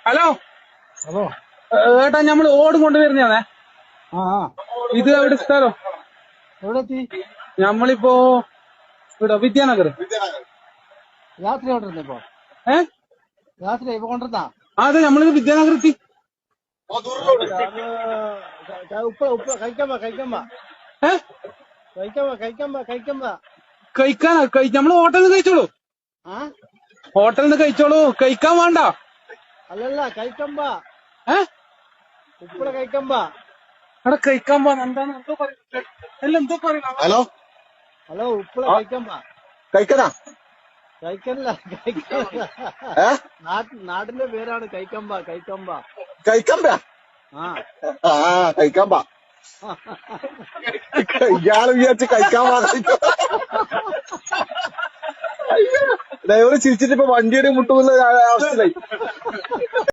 Hello hello. ഏട്ടാ ഞമ്മള് ഓടും കൊണ്ടുവരുന്നേ. ആ ഇത് എവിടെ സ്ഥലം? എവിടെ എത്തി? ഞമ്മളിപ്പോ ഇവിടെ വിദ്യാനഗർ. രാത്രി കൊണ്ടിരുന്ന ഇപ്പൊ? രാത്രി ഇപ്പൊ കൊണ്ടിരുന്നാ? അതെ, നമ്മളിത് വിദ്യാനഗർ എത്തി. ഉപ്പ ഉപ്പ കഴിക്കമ്പ കഴിക്കമ്പ കഴിക്കമ്പ കഴിക്കമ്പ കഴിക്കാനാ? നമ്മള് ഹോട്ടലിൽ നിന്ന് കഴിച്ചോളൂ. ആ ഹോട്ടലിൽ നിന്ന് കഴിച്ചോളൂ, കഴിക്കാൻ വേണ്ട. അല്ലല്ല കഴിക്കമ്പ ഉപ്പള കഴിക്കമ്പ. അവിടെ കഴിക്കാൻ പോവാ. എന്താണ് എന്തോ പറയുന്നത്? എല്ലാം എന്തോ പറയുന്നത്. ഹലോ ഹലോ ഉപ്പള കഴിക്കമ്പ. കഴിക്കണ കഴിക്കല്ല കഴിക്കല്ല. നാടിന്റെ പേരാണ് കഴിക്കമ്പ. കഴിക്കമ്പ കഴിക്കമ്പ. ആ കഴിക്കമ്പ. ഇയാള് വിചാരിച്ച് കഴിക്കാൻ പാടില്ല. ഡ്രൈവർ ചിരിച്ചിട്ട് ഇപ്പൊ വണ്ടിയുടെ മുട്ടുള്ള അവസ്ഥയിലായി.